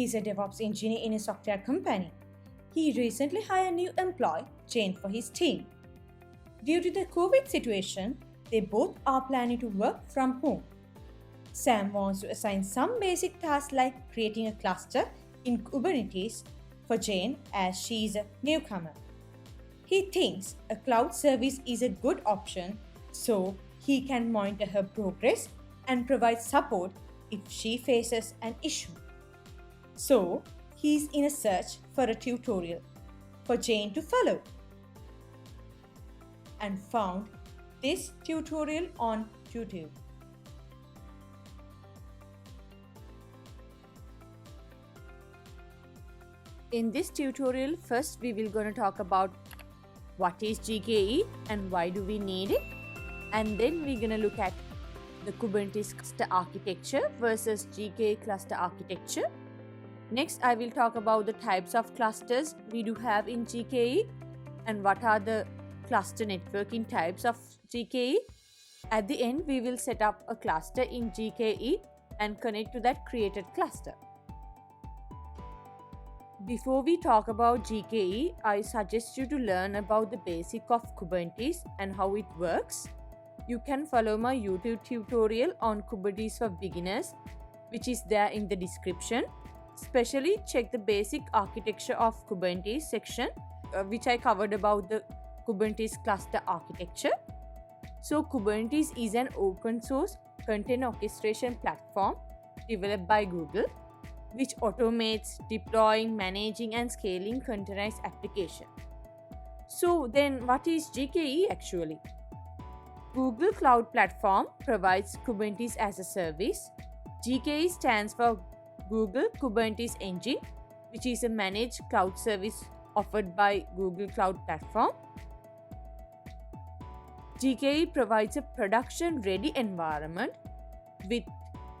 He's a DevOps engineer in a software company. He recently hired a new employee, Jane, for his team. Due to the COVID situation, they both are planning to work from home. Sam wants to assign some basic tasks like creating a cluster in Kubernetes for Jane as she is a newcomer. He thinks a cloud service is a good option so he can monitor her progress and provide support if she faces an issue. So, he's in a search for a tutorial for Jane to follow and found this tutorial on YouTube. In this tutorial, first we will gonna talk about what is GKE and why do we need it, and then we're gonna look at the Kubernetes cluster architecture versus GKE cluster architecture. Next, I will talk about the types of clusters we do have in GKE and what are the cluster networking types of GKE. At the end, we will set up a cluster in GKE and connect to that created cluster. Before we talk about GKE, I suggest you to learn about the basic of Kubernetes and how it works. You can follow my YouTube tutorial on Kubernetes for beginners, which is there in the description. Especially check the basic architecture of Kubernetes section, which I covered about the Kubernetes cluster architecture. So Kubernetes is an open source container orchestration platform developed by Google, which automates deploying, managing and scaling containerized applications. So then what is GKE actually? Google Cloud Platform provides Kubernetes as a service. GKE stands for Google Kubernetes Engine, which is a managed cloud service offered by Google Cloud Platform. GKE provides a production-ready environment with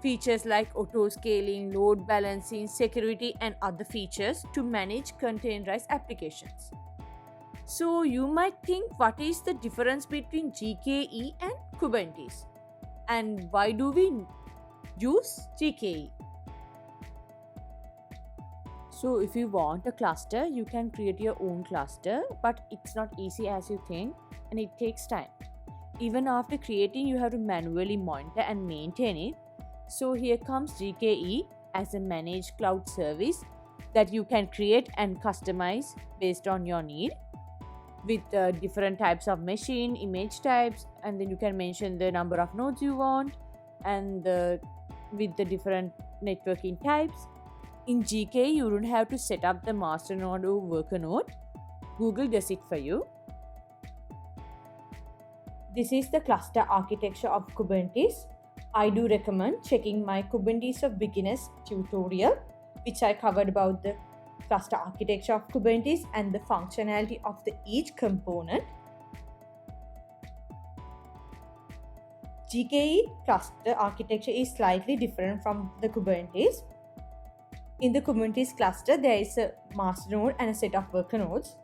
features like auto-scaling, load balancing, security and other features to manage containerized applications. So you might think, what is the difference between GKE and Kubernetes? And why do we use GKE? So if you want a cluster, you can create your own cluster, but it's not easy as you think and it takes time. Even after creating, you have to manually monitor and maintain it. So here comes GKE as a managed cloud service that you can create and customize based on your need with different types of machine, image types, and then you can mention the number of nodes you want and with the different networking types. In GKE, you don't have to set up the master node or worker node. Google does it for you. This is the cluster architecture of Kubernetes. I do recommend checking my Kubernetes for beginners tutorial, which I covered about the cluster architecture of Kubernetes and the functionality of each component. GKE cluster architecture is slightly different from the Kubernetes. In the Kubernetes cluster, there is a master node and a set of worker nodes.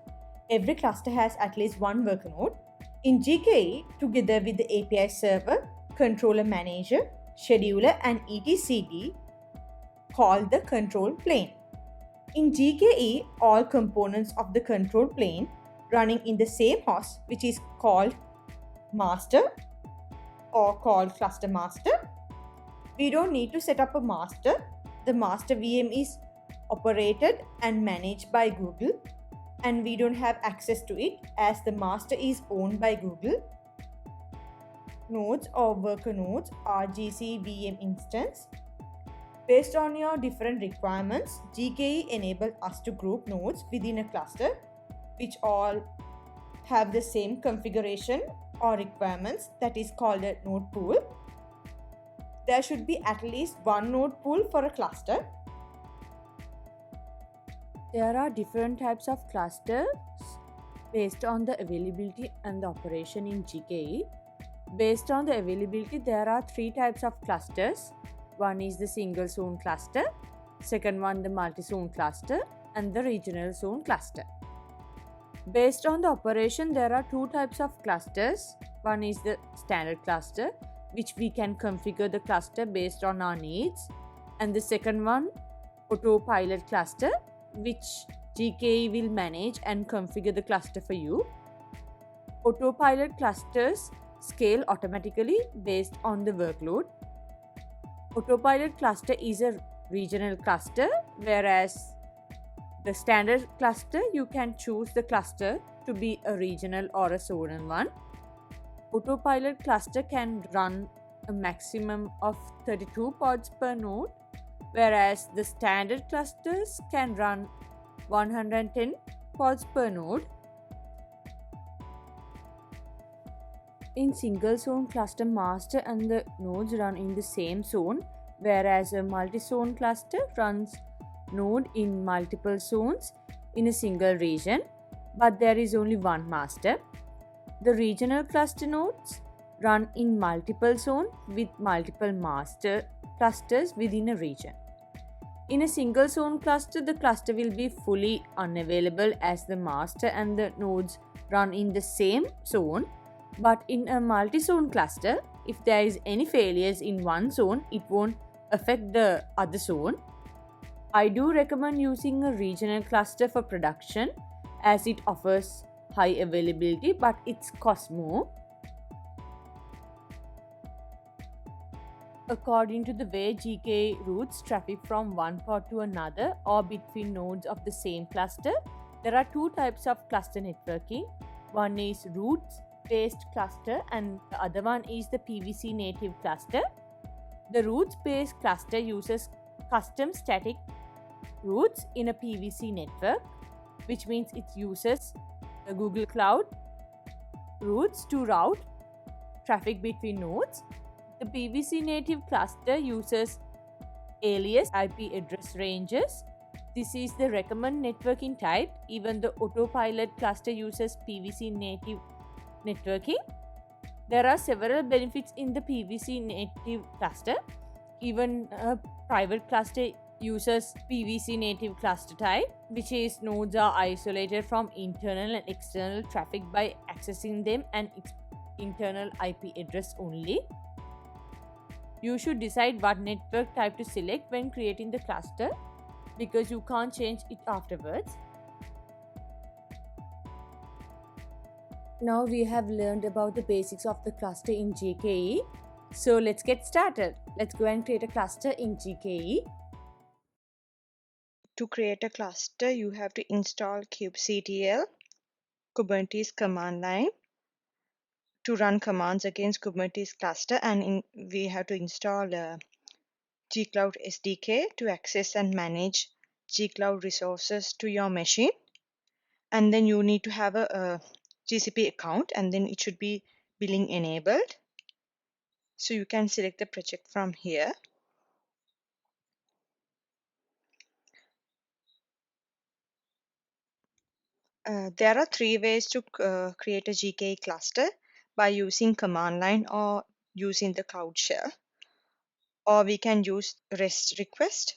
Every cluster has at least one worker node. In GKE, together with the API server, controller manager, scheduler and etcd, called the control plane. In GKE, all components of the control plane running in the same host, which is called master or called cluster master. We don't need to set up a master. The master VM is operated and managed by Google, and we don't have access to it as the master is owned by Google. Nodes or worker nodes are GC VM instance. Based on your different requirements, GKE enables us to group nodes within a cluster which all have the same configuration or requirements, that is called a node pool. There should be at least one node pool for a cluster. There are different types of clusters based on the availability and the operation in GKE. Based on the availability, there are three types of clusters. One is the single zone cluster, second one the multi-zone cluster, and the regional zone cluster. Based on the operation, there are two types of clusters. One is the standard cluster, which we can configure the cluster based on our needs, and the second one autopilot cluster, which GKE will manage and configure the cluster for you. Autopilot clusters scale automatically based on the workload. Autopilot cluster is a regional cluster, whereas the standard cluster, you can choose the cluster to be a regional or a zonal one. Autopilot cluster can run a maximum of 32 pods per node, whereas the standard clusters can run 110 pods per node. In single zone cluster, master and the nodes run in the same zone, whereas a multi-zone cluster runs node in multiple zones in a single region, but there is only one master. The regional cluster nodes run in multiple zones with multiple master clusters within a region. In a single zone cluster, the cluster will be fully unavailable as the master and the nodes run in the same zone. But in a multi-zone cluster, if there is any failures in one zone, it won't affect the other zone. I do recommend using a regional cluster for production as it offers high availability, but it costs more. According to the way GKE routes traffic from one pod to another or between nodes of the same cluster, there are two types of cluster networking. One is routes-based cluster and the other one is the PVC native cluster. The routes-based cluster uses custom static routes in a PVC network, which means it uses the Google Cloud routes to route traffic between nodes. The PVC native cluster uses alias IP address ranges. This is the recommended networking type. Even the autopilot cluster uses PVC native networking. There are several benefits in the PVC native cluster. Even a private cluster uses PVC native cluster type, which is nodes are isolated from internal and external traffic by accessing them and internal IP address only. You should decide what network type to select when creating the cluster because you can't change it afterwards. Now we have learned about the basics of the cluster in GKE. So let's get started. Let's go and create a cluster in GKE. To create a cluster, you have to install kubectl, Kubernetes command line, to run commands against Kubernetes cluster, and we have to install gcloud SDK to access and manage gcloud resources to your machine. And then you need to have a GCP account, and then it should be billing enabled. So you can select the project from here. There are three ways to create a GKE cluster: by using command line or using the Cloud Shell, or we can use REST request.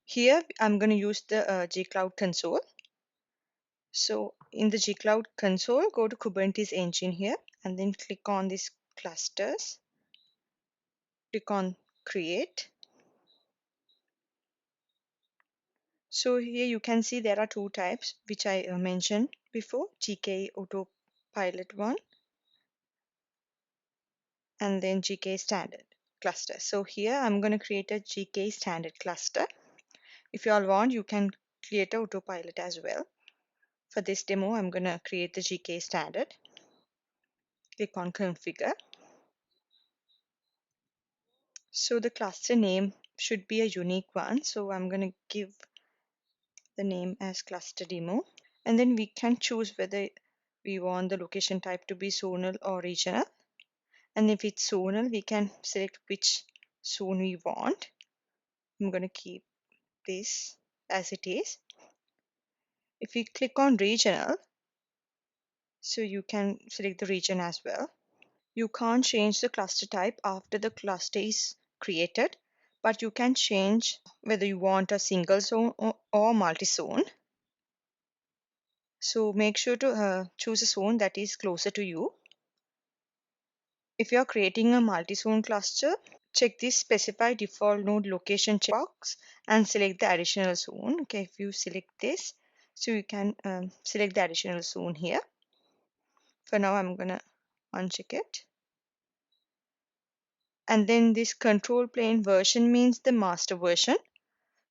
Here I'm going to use the gcloud console. So in the gcloud console, go to Kubernetes engine here and then click on this clusters, click on create. So here you can see there are two types which I mentioned before: GKE autopilot 1 and then GKE standard cluster. So here I'm going to create a GKE standard cluster. If you all want, you can create a autopilot as well. For this demo, I'm going to create the GKE standard. Click on configure. So the cluster name should be a unique one. So I'm going to give the name as cluster demo. And then we can choose whether we want the location type to be zonal or regional. And if it's zonal, we can select which zone we want. I'm going to keep this as it is. If we click on regional, so you can select the region as well. You can't change the cluster type after the cluster is created, but you can change whether you want a single zone or multi-zone. So make sure to choose a zone that is closer to you. If you are creating a multi-zone cluster, check this specify default node location checkbox and select the additional zone. Okay, if you select this, so you can select the additional zone here. For now, I'm gonna uncheck it. And then this control plane version means the master version.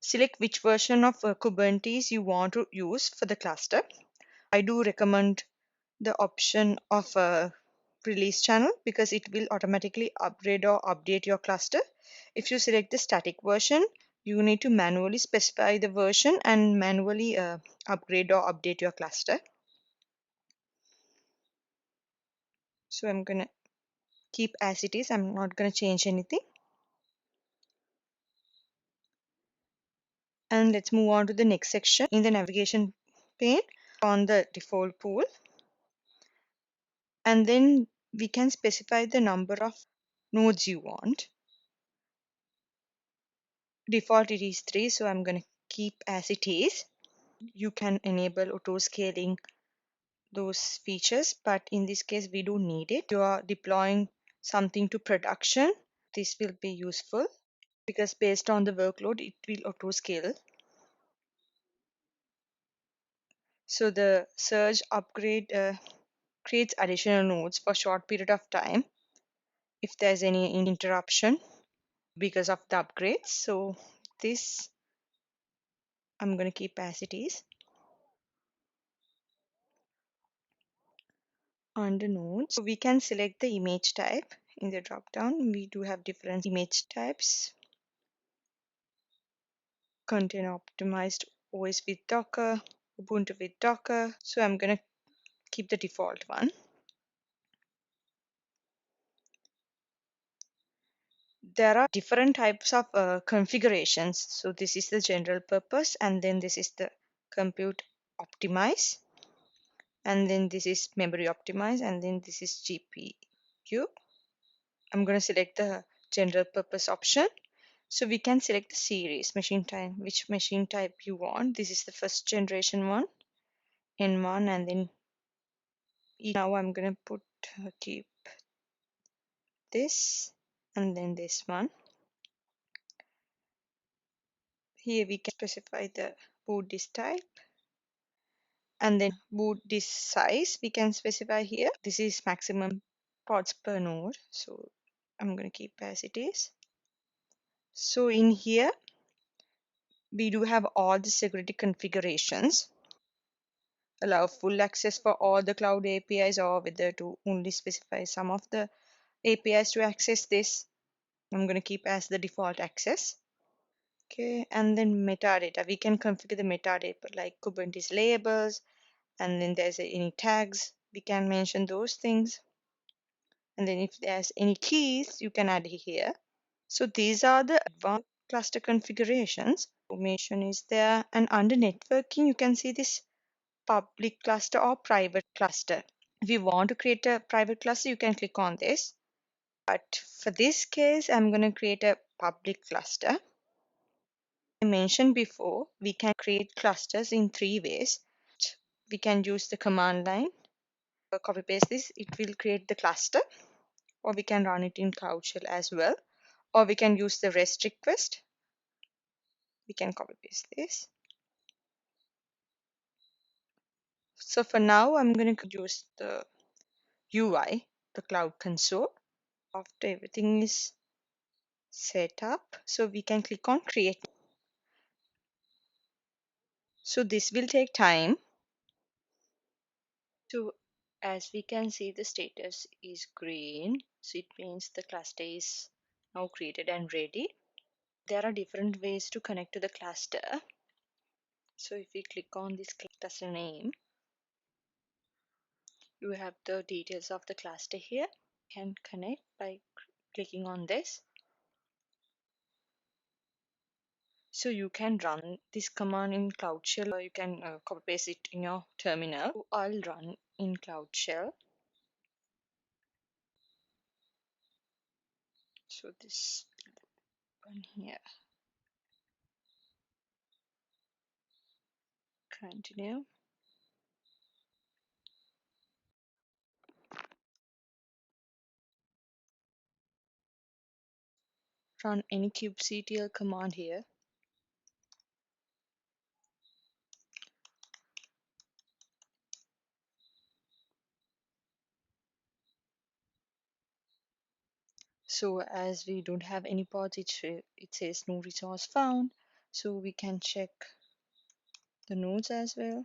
Select which version of Kubernetes you want to use for the cluster. I do recommend the option of a release channel because it will automatically upgrade or update your cluster. If you select the static version, you need to manually specify the version and manually upgrade or update your cluster. So I'm gonna keep as it is. I'm not gonna change anything. And let's move on to the next section. In the navigation pane, on the default pool, and then we can specify the number of nodes you want. Default it is 3, so I'm going to keep as it is. You can enable auto scaling those features, but in this case we don't need it. You are deploying something to production, this will be useful because based on the workload it will auto scale. So the surge upgrade creates additional nodes for short period of time if there's any interruption because of the upgrades. So this I'm going to keep as it is. Under nodes, so we can select the image type in the drop down. We do have different image types. Container optimized OS with Docker, Ubuntu with Docker. So I'm going to keep the default one. There are different types of configurations. So this is the general purpose, and then this is the compute optimize, and then this is memory optimize, and then this is GPU. I'm going to select the general purpose option. So we can select the series machine type, which machine type you want. This is the first generation one, N1, and then now I'm going to put keep this and then this one. Here we can specify the boot disk type and then boot disk size we can specify here. This is maximum pods per node, so I'm going to keep as it is. So in here we do have all the security configurations. Allow full access for all the cloud APIs or whether to only specify some of the APIs to access this. I'm going to keep as the default access. Okay, and then metadata. We can configure the metadata like Kubernetes labels, and then there's any tags. We can mention those things. And then if there's any keys, you can add here. So these are the advanced cluster configurations. Information is there. And under networking, you can see this public cluster or private cluster. If you want to create a private cluster, you can click on this. But for this case, I'm going to create a public cluster. I mentioned before, we can create clusters in 3 ways. We can use the command line, copy paste this, it will create the cluster, or we can run it in Cloud Shell as well, or we can use the REST request. We can copy paste this. So for now, I'm going to use the UI, the Cloud Console. After everything is set up, so we can click on create. So this will take time. So as we can see, the status is green, so it means the cluster is now created and ready. There are different ways to connect to the cluster. So if we click on this cluster name, you have the details of the cluster here. You can connect by clicking on this. So you can run this command in Cloud Shell, or you can copy paste it in your terminal. So I'll run in Cloud Shell. So this one here, continue. run any kubectl command here. So as we don't have any pods, it says no resource found. So we can check the nodes as well.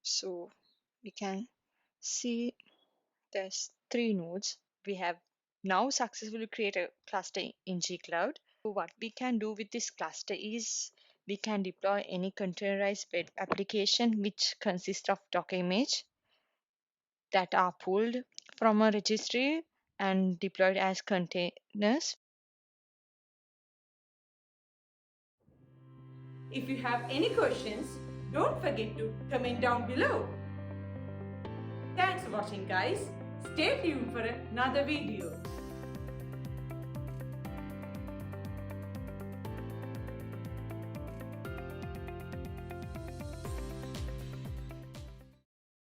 So we can see there's 3 nodes. We have now successfully created a cluster in gcloud. So what we can do with this cluster is we can deploy any containerized web application which consists of Docker image that are pulled from a registry and deployed as containers. If you have any questions, don't forget to comment down below. Thanks for watching guys. Stay tuned for another video.